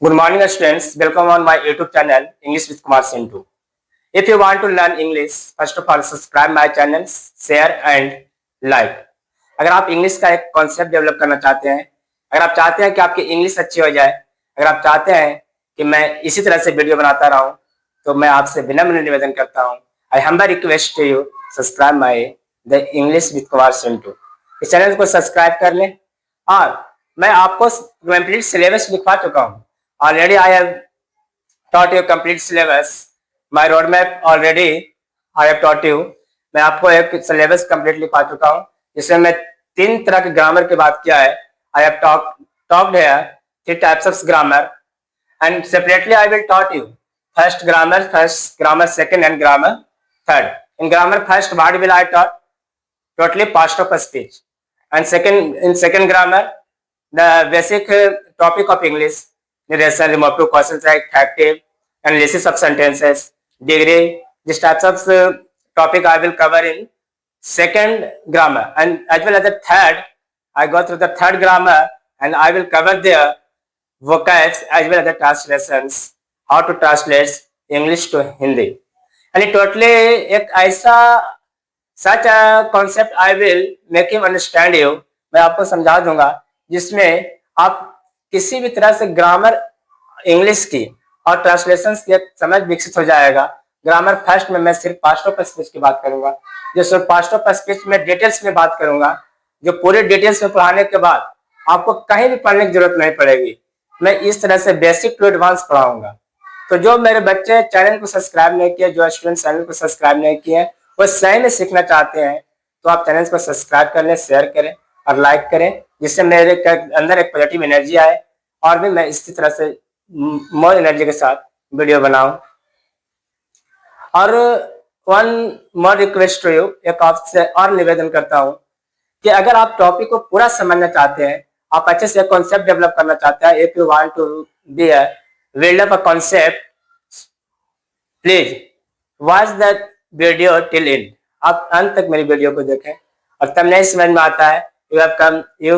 Good morning, students. Welcome on my YouTube channel, English with Kumar Sintu. If you want to learn English, first of all, subscribe my channel, share and like. अगर आप English का एक concept develop करना चाहते हैं, अगर आप चाहते हैं कि आपकी इंग्लिश अच्छी हो जाए, अगर आप चाहते हैं कि मैं इसी तरह से वीडियो बनाता रहूं, तो मैं आपसे विनम्र निवेदन करता हूं। I humble request to you subscribe my the English with Kumar Sintu. इस चैनल को सब्सक्राइब कर लें और मैं आपको कंप्लीट सिलेबस लिखवा चुका हूँ। Already I have taught you complete syllabus. My roadmap already I have taught you. मैं आपको एक सिलेबस कंप्लीट लिखवा चुका हूँ जिसमें मैं 3 तरह के ग्रामर की बात किया है। I have talked here 3 types of grammar and separately I will taught you first grammar second and grammar third. In grammar first what will I taught? Totally past of speech. And second grammar the basic topic of English. Narration, remotive, questions like active, analysis of sentences, degree. These types of topic I will cover in second grammar, and as well as the third, I go through the third grammar, and I will cover the vocabs as well as the translations, how to translate English to Hindi. And totally एक ऐसा such a concept I will make him understand you. मैं आपको समझा दूंगा जिसमें आप किसी भी तरह से ग्रामर इंग्लिश की और ट्रांसलेशन की समझ विकसित हो जाएगा। ग्रामर फर्स्ट में मैं सिर्फ पास्ट ऑफ स्पीच की बात करूंगा, जो सिर्फ पास्ट ऑफ स्पीच में डिटेल्स में बात करूंगा, जो पूरे डिटेल्स में पढ़ाने के बाद आपको कहीं भी पढ़ने की जरूरत नहीं पड़ेगी। मैं इस तरह से बेसिक टू एडवांस पढ़ाऊंगा। तो जो मेरे बच्चे चैनल को सब्सक्राइब नहीं किए, जो स्टूडेंट चैनल को सब्सक्राइब नहीं किए, वो सही में सीखना चाहते हैं, तो आप चैनल को सब्सक्राइब कर लें, शेयर करें और लाइक करें, जिससे मेरे अंदर एक पॉजिटिव एनर्जी आए और भी मैं इसी तरह से मोर एनर्जी के साथ वीडियो बनाऊं। और one more request to you, एक आपसे और निवेदन करता हूं कि अगर आप टॉपिक को पूरा समझना चाहते हैं, आप अच्छे से कॉन्सेप्ट डेवलप करना चाहते हैं, if you want to be a build up a concept, please watch that video till end. आप अंत तक मेरी वीडियो को देखें और तब नहीं समझ में आता है, you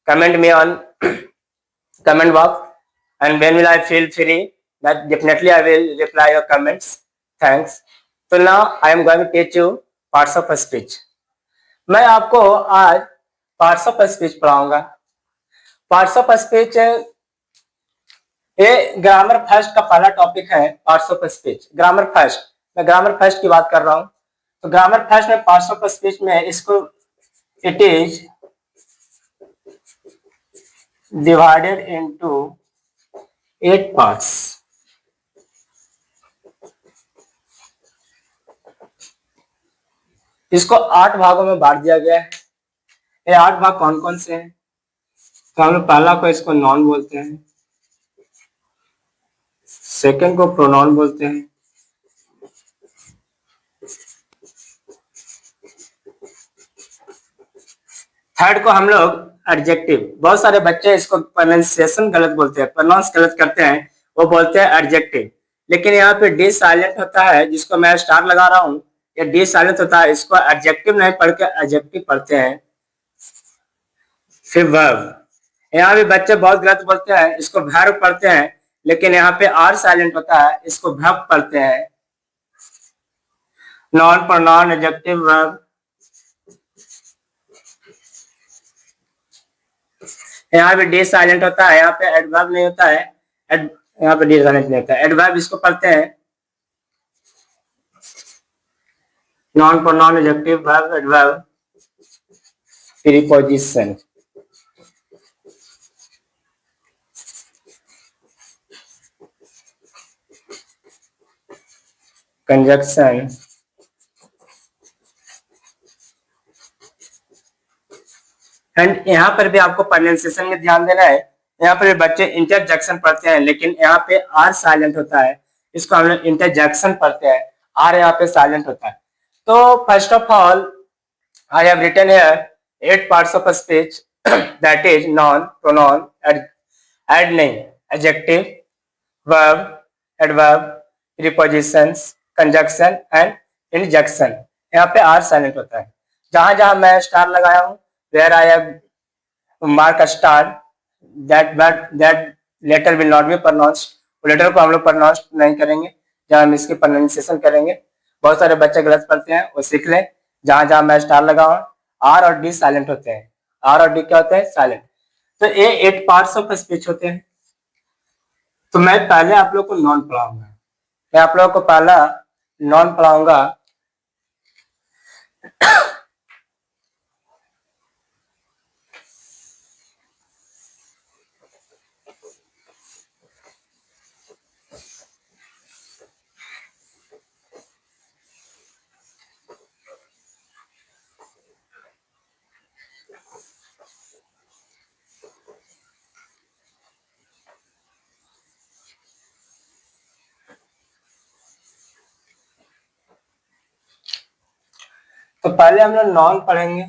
comment me on comment box, and when will I feel free, that definitely I will reply your comments. Thanks. So now I am going to teach you parts of speech. मैं आपको आज parts of speech पढ़ाऊंगा। parts of speech ये grammar first का पहला topic है। parts of speech, grammar first, मैं grammar first की बात कर रहा हूँ। तो ग्रामर फर्स्ट में parts of speech में इसको it is divided into 8 parts. इसको 8 भागों में बांट दिया गया है। ये 8 भाग कौन कौन से हैं? तो हम लोग पहला को इसको नॉन बोलते हैं, सेकंड को प्रोनाउन बोलते हैं, थर्ड को हम लोग एडजेक्टिव, बहुत सारे बच्चे इसको प्रोनाउंसिएशन गलत बोलते हैं, प्रोनाउंस गलत करते हैं, वो बोलते हैं एडजेक्टिव, लेकिन यहाँ पे डी साइलेंट होता है, जिसको मैं स्टार लगा रहा हूँ, ये डी साइलेंट होता है, इसको एडजेक्टिव नहीं पढ़ के एडजेक्टिव पढ़ते हैं। फिर वर्ब, यहाँ भी बच्चे बहुत गलत बोलते हैं, इसको वर्ब पढ़ते हैं, लेकिन यहाँ पे आर साइलेंट होता है, इसको वर्ब पढ़ते हैं। Non, pronoun, adjective, verb. यहाँ पे डी साइलेंट होता है, यहाँ पे एडवर्ब नहीं होता है, यहाँ पे डी साइलेंट नहीं होता है। एडवर्ब इसको पढ़ते हैं, non, pronoun, adjective, verb, adverb, preposition. Conjunction, and यहाँ पर भी आपको प्रोनाउंसिएशन में ध्यान देना है। यहाँ पर भी बच्चे इंटरजेक्शन पढ़ते हैं, लेकिन यहाँ पे आर साइलेंट होता है, इसको हम लोग इंटरजेक्शन पढ़ते हैं, आर यहाँ पे साइलेंट होता है। तो first of all I have written here 8 parts of speech that is noun, pronoun, add नहीं, adjective, verb, adverb, prepositions, conjunction and interjection। यहाँ पे आर साइलेंट होता है। जहां जहां मैं स्टार लगाया हूं, where I have mark a star, that letter will not be pronounced, letter को हम लोग प्रोनाउंस नहीं करेंगे, जब हम इसकी प्रोनाउंसिएशन करेंगे। बहुत सारे बच्चे गलत पढ़ते हैं, वो सीख लें। जहां जहां मैं स्टार लगा हूं, आर और डी साइलेंट होते हैं। आर और डी क्या होते हैं? साइलेंट। तो ये 8 पार्ट्स ऑफ स्पीच होते हैं। तो मैं पहले आप लोग को नॉन पढ़ाऊंगा। मैं आप लोगों को पहला नॉन पढ़ाऊंगा। तो पहले हम लोग नॉन पढ़ेंगे।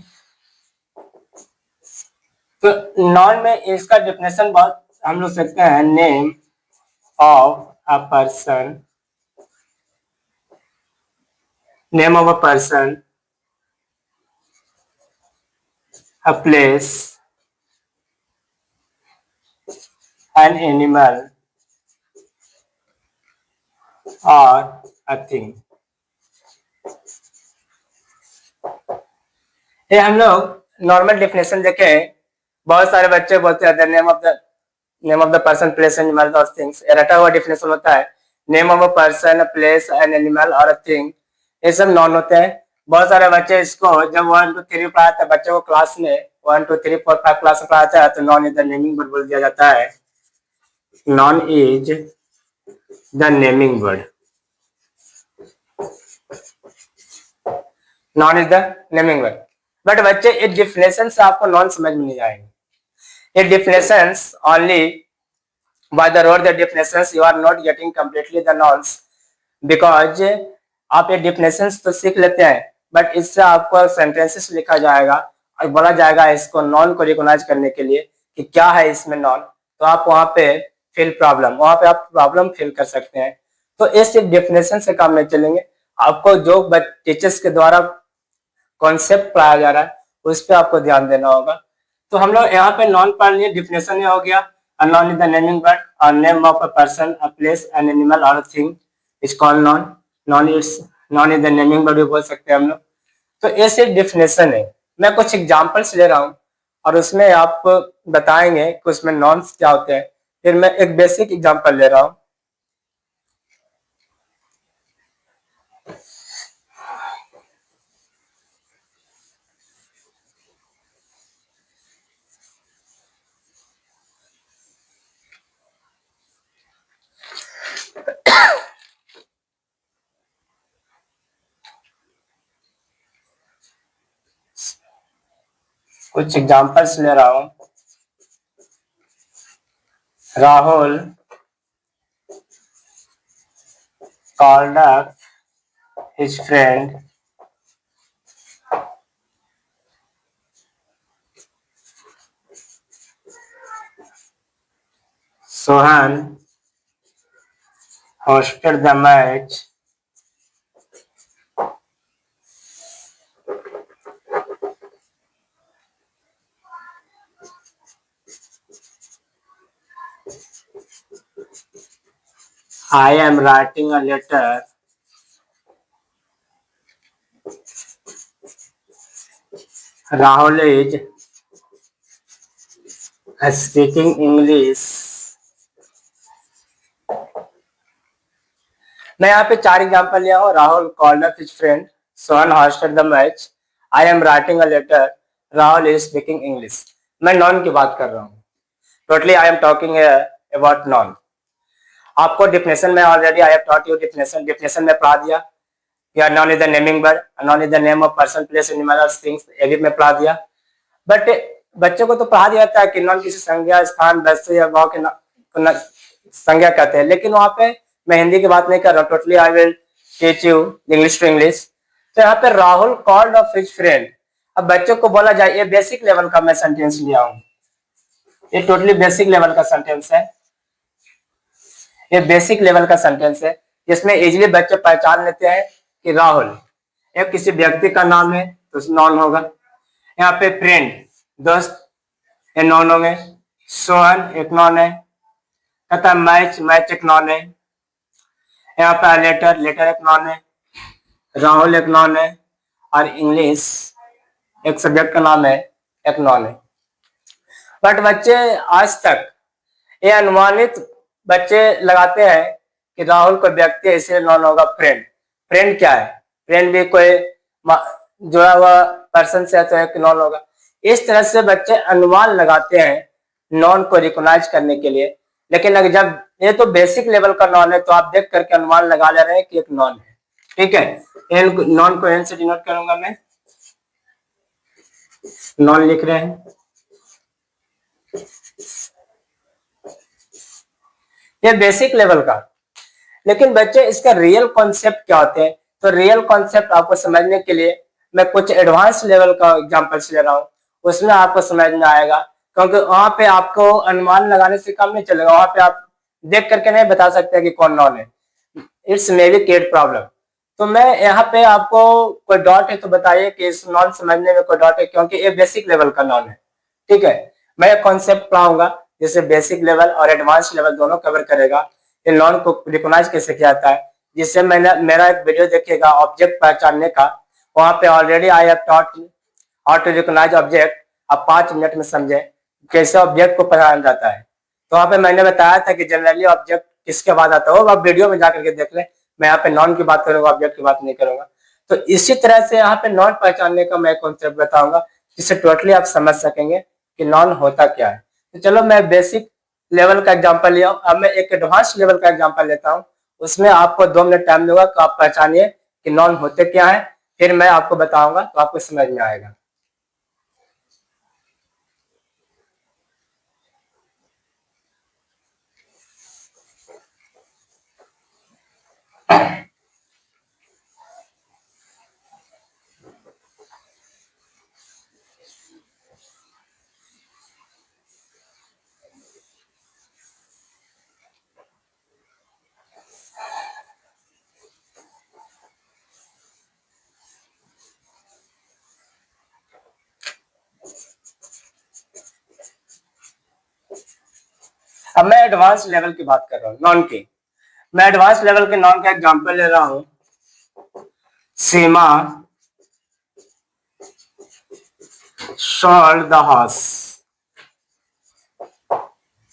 तो नॉन में इसका डेफिनेशन बहुत हम लोग सकते हैं। Name of a person, name of a person, a place, an animal or a thing। ये हम लोग नॉर्मल डेफिनेशन देखें। बहुत सारे बच्चे बोलते हैं name of the person, place, animal और थिंग्स। ये रटा हुआ डेफिनेशन होता है। Name of a person, place, an animal और अ थिंग, ये सब नॉन होते हैं। बहुत सारे बच्चे इसको जब 1 2 3 पढ़ाते हैं बच्चों को क्लास में, 1 2 3 4 5 क्लास में पढ़ाता है, तो non is the naming word बोल दिया जाता है। Non is the naming word, noun is the naming word. But बच्चे ये डिफिनेशन से आपको नॉन समझ में नहीं आएंगे। ये definitions only by the road the definitions you are not getting completely the nouns, because आप ये definitions तो सीख लेते हैं, बट इससे आपको sentences लिखा जाएगा और बोला जाएगा इसको नॉन को रिकॉग्नाइज करने के लिए कि क्या है इसमें नॉन। तो आप वहां पे वहां पे आप प्रॉब्लम फिल कर सकते हैं। तो इस डेफिनेशन से काम नहीं चलेंगे। आपको जो टीचर्स के द्वारा कॉन्सेप्ट पढ़ाया जा रहा है उस पर आपको ध्यान देना होगा। तो हम लोग यहाँ पे नॉन पढ़ लिए, डिफिनेशन हो गया। A noun is the naming word or name of a person, a place, an animal or a thing is called noun. Noun is the naming word भी बोल सकते हैं हम लोग। तो ऐसे डिफिनेशन है। मैं कुछ एग्जांपल्स ले रहा हूँ और उसमें आप बताएंगे कि उसमें नॉन्स क्या होते हैं। फिर मैं एक बेसिक एग्जांपल ले रहा हूँ। कुछ एग्जांपल्स ले रहा हूँ। Rahul called up his friend Sohan hosted the match I am writing a letter Rahul is speaking English। मैं यहाँ पे 4 एग्जाम्पल लिया हूँ। Rahul called up his friend, Sohan hosted the match, I am writing a letter, Rahul is speaking English. मैं noun की बात कर रहा हूँ। Totally I am talking about noun. आपको डिफिनेशन में already I have taught you definition में पढ़ा दिया। या noun is the naming word, noun is the name of person, place, animal और थिंग्स, ये भी मैं पढ़ा दिया। बट बच्चों को तो पढ़ा दिया जाता है कि नॉन किसी संज्ञा, स्थान, वस्तु या भाव के संज्ञा कहते हैं। लेकिन वहां पे मैं हिंदी की बात नहीं कर रहा हूँ। Totally I will teach you English to English. तो यहाँ पे Rahul called off his friend. अब बच्चों को बोला जाए, ये बेसिक लेवल का मैं सेंटेंस लिया हूँ। ये टोटली बेसिक लेवल का सेंटेंस है। ये बेसिक लेवल का सेंटेंस है जिसमें इजीली बच्चे पहचान लेते हैं कि राहुल एक किसी व्यक्ति का नाम है तो नॉन होगा। यहाँ पे फ्रेंड दोस्त, ये नॉन होंगे। सोहन एक नॉन है। कहता है मैच, मैच एक नॉन है। यहाँ पे लेटर, लेटर एक नॉन है। राहुल एक नॉन है। और इंग्लिश एक सब्जेक्ट का नाम है, एक नॉन है। बट बच्चे आज तक ये अनुमानित बच्चे लगाते हैं कि राहुल कोई व्यक्ति है इसलिए नॉन होगा। फ्रेंड, फ्रेंड क्या है? फ्रेंड भी कोई जुड़ा हुआ पर्सन से है तो एक नॉन होगा। इस तरह से बच्चे अनुमान लगाते हैं नॉन को रिकॉग्नाइज करने के लिए। लेकिन अगर जब ये तो बेसिक लेवल का नॉन है तो आप देख करके अनुमान लगा ले रहे हैं कि एक नॉन है। ठीक है, नॉन को एन से डिनोट करूंगा मैं, नॉन लिख रहे हैं। ये बेसिक लेवल का। लेकिन बच्चे इसका रियल कॉन्सेप्ट क्या होते हैं? तो रियल कॉन्सेप्ट आपको समझने के लिए मैं कुछ एडवांस लेवल का एग्जांपल्स ले रहा हूँ, उसमें आपको समझ में आएगा। क्योंकि वहां पे आपको अनुमान लगाने से काम नहीं चलेगा, वहां पे आप देख करके नहीं बता सकते कि कौन नॉन है। It's may be create problem. तो मैं यहाँ पे आपको कोई डॉट है तो बताइए कि इस नॉन समझने में कोई डॉट है, क्योंकि ये बेसिक लेवल का नॉन है। ठीक है, मैं कॉन्सेप्ट पढ़ाऊंगा जिससे बेसिक लेवल और एडवांस लेवल दोनों कवर करेगा। इन नॉन को रिकॉग्नाइज कैसे किया जाता है, जिससे मैंने मेरा एक वीडियो देखिएगा ऑब्जेक्ट पहचानने का, वहां पे already I have taught how to recognise object. आप 5 मिनट में समझे कैसे ऑब्जेक्ट को पहचाना जाता है। तो वहां पे मैंने बताया था कि जनरली ऑब्जेक्ट किसके बाद आता हो, आप वीडियो में जाकर के देख लें। मैं यहाँ पे नॉन की बात करूंगा, ऑब्जेक्ट की बात नहीं करूंगा। तो इसी तरह से यहाँ पे नॉन पहचानने का मैं कॉन्सेप्ट बताऊंगा, जिससे टोटली आप समझ सकेंगे कि नॉन होता क्या है। तो चलो मैं बेसिक लेवल का एग्जांपल लिया, अब मैं एक एडवांस लेवल का एग्जांपल लेता हूँ। उसमें आपको 2 मिनट टाइम दूंगा तो आप पहचानिए कि नॉन होते क्या है, फिर मैं आपको बताऊंगा तो आपको समझ में आएगा। अब मैं एडवांस लेवल की बात कर रहा हूँ, नॉन की। मैं एडवांस लेवल के नॉन का एग्जांपल ले रहा हूँ। सीमा sold the house.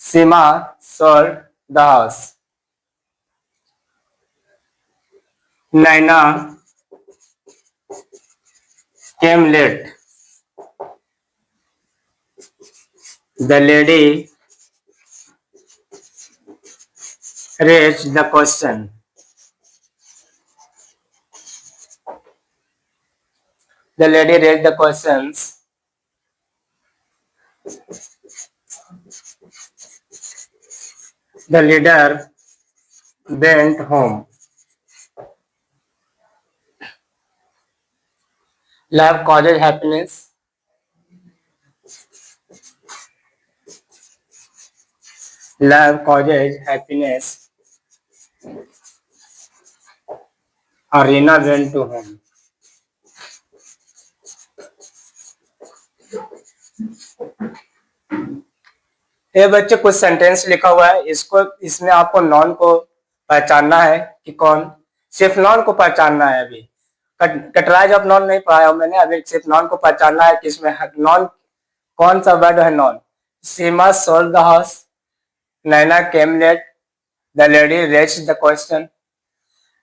Seema sold the house. Naina came late. The lady raised the question. The lady raised the questions. The leader went home. Love causes happiness. Love causes happiness. Arina went to home. ये बच्चे कुछ sentence लिखा हुआ है, इसको इसमें आपको non को पहचानना है कि कौन, सिर्फ नॉन को पहचानना है। अभी कैटराइज ऑफ नॉन नहीं पढ़ाया मैंने, अभी सिर्फ नॉन को पहचानना है कि इसमें नॉन कौन सा वर्ड है। Noun, Seema sold the house, Naina came late, the lady raised the question,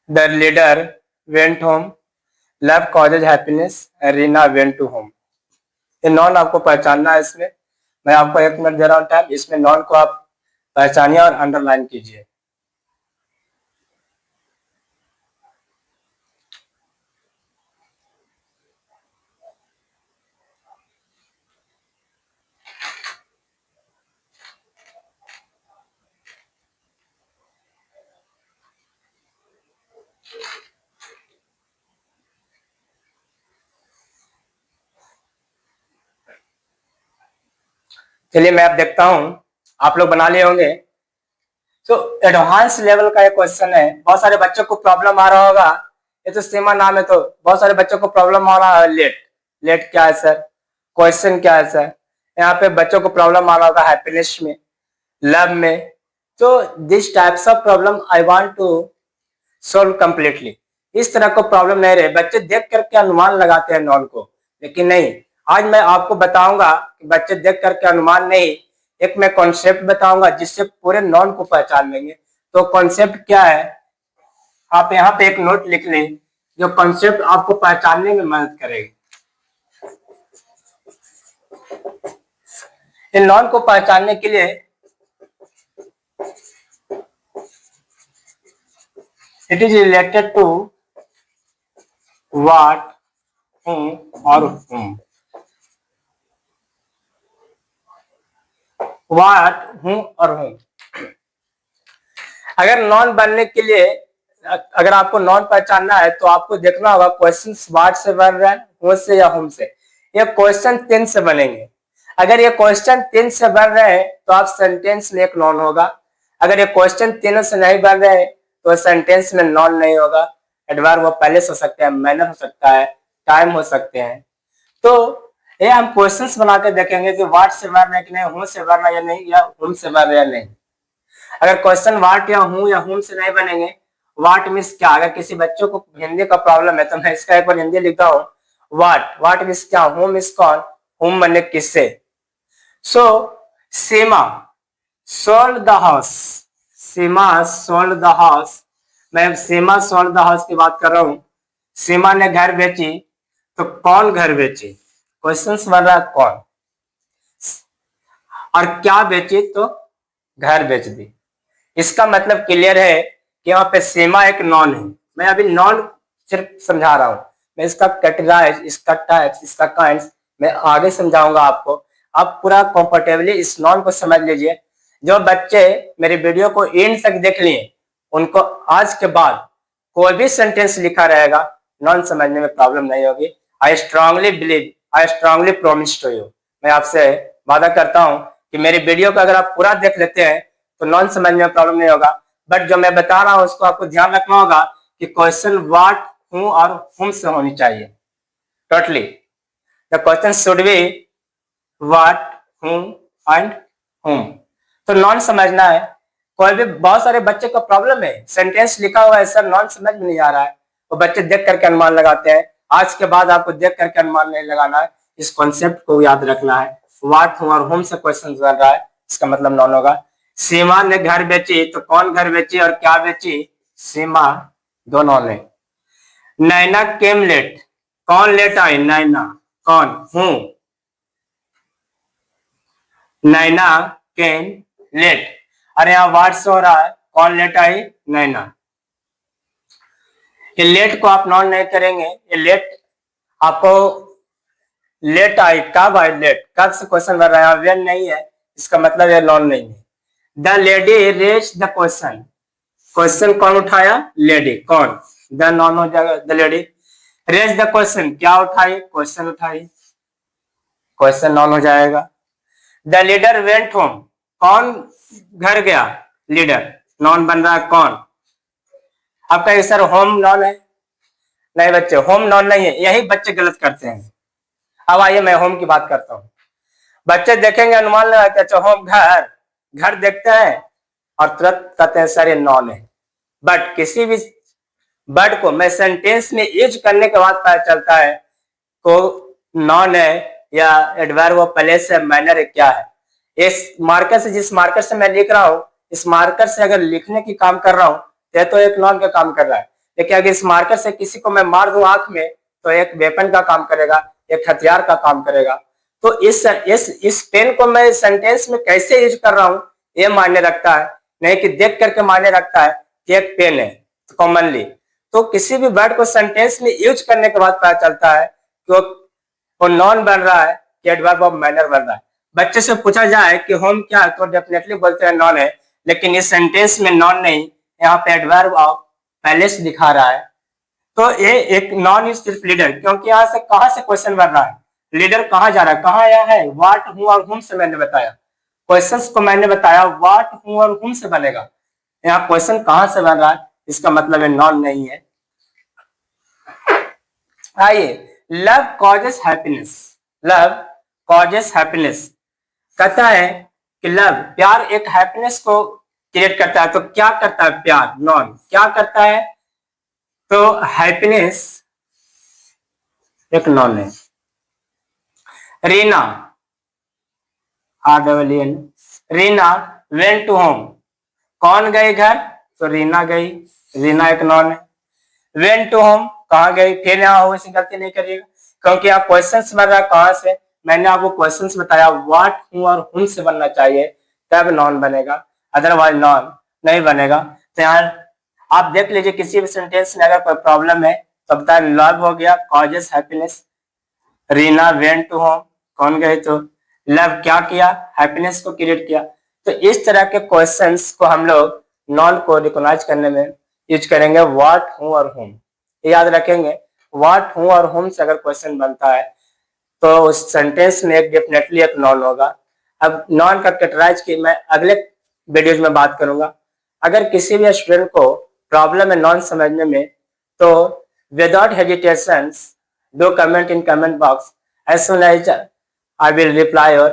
the leader went home, love causes happiness, Reena went to home. ये नॉन आपको पहचानना है। इसमें मैं आपको 1 मिनट दे रहा हूँ टाइम, इसमें नॉन को आप पहचानिए और अंडरलाइन कीजिए। चलिए मैं अब देखता हूं, आप लोग बना लिए होंगे। तो एडवांस लेवल का एक क्वेश्चन है, बहुत सारे बच्चों को प्रॉब्लम आ रहा होगा। ये तो सीमा नाम है तो बहुत सारे बच्चों को प्रॉब्लम आ रहा है। लेट, लेट क्या है सर, क्वेश्चन क्या है सर। यहाँ पे बच्चों को प्रॉब्लम आ रहा होगा हैप्पीनेस में, लव में, तो this types of problem I want to solve completely. इस तरह को प्रॉब्लम नहीं रहे, बच्चे देख करके अनुमान लगाते हैं नॉन को, लेकिन नहीं। आज मैं आपको बताऊंगा कि बच्चे देख करके अनुमान नहीं, एक मैं कॉन्सेप्ट बताऊंगा जिससे पूरे नॉन को पहचान लेंगे। तो कॉन्सेप्ट क्या है, आप यहाँ पे एक नोट लिख लें जो कॉन्सेप्ट आपको पहचानने में मदद करेगी। इन नॉन को पहचानने के लिए it is related to what, whom और whom। व्हाट, whom और whom। अगर नॉन बनने के लिए, अगर आपको नॉन पहचानना है तो आपको देखना होगा क्वेश्चन व्हाट से बन रहा है, who से या whom से। ये क्वेश्चन 3 से बनेंगे। अगर ये क्वेश्चन 3 से बन रहे हैं तो आप सेंटेंस में एक नॉन होगा। अगर ये क्वेश्चन 3 से नहीं बन रहे हैं तो सेंटेंस में नॉन नहीं होगा। एडवर्ब वो पहले हो सकते हैं, मैनर हो सकता है, टाइम हो सकते हैं। तो ये हम क्वेश्चंस बना के देखेंगे कि व्हाट से बन रहा है कि नहीं, हूं से बन रहा है या नहीं, या हुम से बन रहा है या नहीं। अगर क्वेश्चन व्हाट या हूं या हुम से नहीं बनेंगे, व्हाट मीन्स क्या। अगर किसी बच्चों को हिंदी का प्रॉब्लम है तो मैं इसका एक बार हिंदी लिखता हूँ। व्हाट मीन्स क्या, हूम मीन्स कौन, हुम बने किससे। So Seema sold the house, Seema sold the house. मैं सीमा सोल्ड द हाउस की बात कर रहा हूं। सीमा ने घर बेची, तो कौन घर बेची, क्वेश्चन बन रहा है कौन, और क्या बेची, तो घर बेच दी। इसका मतलब क्लियर है कि यहाँ पे सीमा एक नॉन है। मैं अभी नॉन सिर्फ समझा रहा हूं, मैं इसका कैटेगराइज, इसका टाइप्स, इसका काइंड्स मैं आगे समझाऊंगा आपको। आप पूरा कंफर्टेबली इस नॉन को समझ लीजिए। जो बच्चे मेरे वीडियो को एंड तक देख लिए उनको आज के बाद कोई भी सेंटेंस लिखा रहेगा नॉन समझने में प्रॉब्लम नहीं होगी। I strongly believe, I strongly promise to you. मैं आपसे वादा करता हूं कि मेरी वीडियो को अगर आप पूरा देख लेते हैं तो नॉन समझने में प्रॉब्लम नहीं होगा। बट जो मैं बता रहा हूं उसको आपको ध्यान रखना होगा कि क्वेश्चन व्हाट, हूं और हुम से होनी चाहिए। Totally the question should be what, whom and हुम। तो नॉन समझना है। कोई भी, बहुत सारे बच्चे को प्रॉब्लम है, सेंटेंस लिखा हुआ है सर नॉन समझ में नहीं आ रहा है, वो बच्चे देख करके अनुमान लगाते हैं। आज के बाद आपको देख करके अनुमान नहीं लगाना है, इस कॉन्सेप्ट को याद रखना है। व्हाट, हूं और हुम से क्वेश्चन बन रहा है, इसका मतलब नॉन होगा। सीमा ने घर बेची, तो कौन घर बेची और क्या बेची, सीमा, दो नॉन है। नैना केम लेट, कौन लेट आई, नैना, कौन, हूं, नैना केम लेट। अरे यहाँ वाट से हो रहा है, कौन लेट आई, नैना। ये लेट को आप नॉन नहीं करेंगे, ये लेट आपको, लेट आई कब आई, लेट कब से क्वेश्चन बन रहा है, वेन नहीं है, इसका मतलब ये नॉन नहीं है। The lady raise the question, question कौन उठाया, लेडी, कौन, द नॉन हो जाएगा, the lady. Raise the question, क्या उठाई, क्वेश्चन उठाई, क्वेश्चन नॉन हो जाएगा। द लीडर वेंट होम, कौन घर गया, लीडर, नॉन बन रहा है कौन। आप कहेंगे सर होम नॉन है, नहीं बच्चे होम नॉन नहीं है, यही बच्चे गलत करते हैं। अब आइए मैं होम की बात करता हूँ। बच्चे देखेंगे अनुमान लगाते, अच्छा होम घर, घर देखते हैं और तुरंत कहते हैं सर ये नॉन है। बट किसी भी वर्ड को मैं सेंटेंस में यूज करने के बाद पता चलता है को नॉन है या एडवर्ब वो पहले से मैनर है, क्या है। इस मार्कर से, जिस मार्कर से मैं लिख रहा हूँ, इस मार्कर से अगर लिखने की काम कर रहा हूँ तो एक नॉन का काम कर रहा है। लेकिन अगर इस मार्कर से किसी को मैं मार दूं आंख में तो एक वेपन का काम करेगा, एक हथियार का काम करेगा। तो इस पेन को मैं सेंटेंस में कैसे यूज कर रहा हूँ ये मायने रखता है, नहीं कि देख करके मायने रखता है कि एक पेन है कॉमनली। तो किसी भी वर्ड को सेंटेंस में यूज करने के बाद पता चलता है कि वो नॉन बन रहा है कि एडवर्ब ऑफ मैनर बन रहा है। बच्चे से पूछा जाए कि होम क्या है तो डेफिनेटली बोलते हैं नॉन है, लेकिन इस सेंटेंस में नॉन नहीं, यहाँ पे एडवर्ब ऑफ पैलेस दिखा रहा है। तो ये एक नॉन इज सिर्फ लीडर, क्योंकि यहाँ से कहां से क्वेश्चन बन रहा है, लीडर कहाँ जा रहा है, कहाँ आया है, व्हाट, हूं और हुम से मैंने बताया। क्वेश्चंस को मैंने बताया व्हाट, हूं और हुम से बनेगा। यहाँ क्वेश्चन कहां से बन रहा है, इसका मतलब है नॉन नहीं है। आइए, love causes happiness, love causes happiness कहता है कि लव, प्यार एक हैप्पीनेस को क्रिएट करता है। तो क्या करता है प्यार, नॉन क्या करता है, तो हैप्पीनेस एक नॉन है। Reena, REEN, Reena went to home, कौन गई घर, तो रीना गई, रीना एक नॉन है। वेंट टू होम कहाँ गई, फिर यहाँ हो, ऐसी गलती नहीं करिएगा क्योंकि आप क्वेश्चन बन रहा है कहाँ से, मैंने आपको क्वेश्चन बताया व्हाट, हूँ और हुम से बनना चाहिए तब नॉन बनेगा, अदरवाइज नॉन नहीं बनेगा। तो यहाँ आप देख लीजिए किसी भी सेंटेंस में अगर कोई प्रॉब्लम है तो बताए लव हो गया, causes happiness, Reena went to home, कौन गए, तो लव क्या किया, हैप्पीनेस को क्रिएट किया। तो इस तरह के क्वेश्चंस को हम लोग नॉन को रिकॉग्नाइज करने में यूज करेंगे व्हाट, हूँ और होम। याद रखेंगे व्हाट, हूँ और होम से अगर क्वेश्चन बनता है तो उस सेंटेंस में एक डेफिनेटली एक नॉन होगा। अब नॉन का कैटेगराइज की मैं अगले वीडियोज में बात करूंगा। अगर किसी भी स्टूडेंट को प्रॉब्लम है नॉन समझने में तो without hesitation do comment in comment box, as soon as I will reply your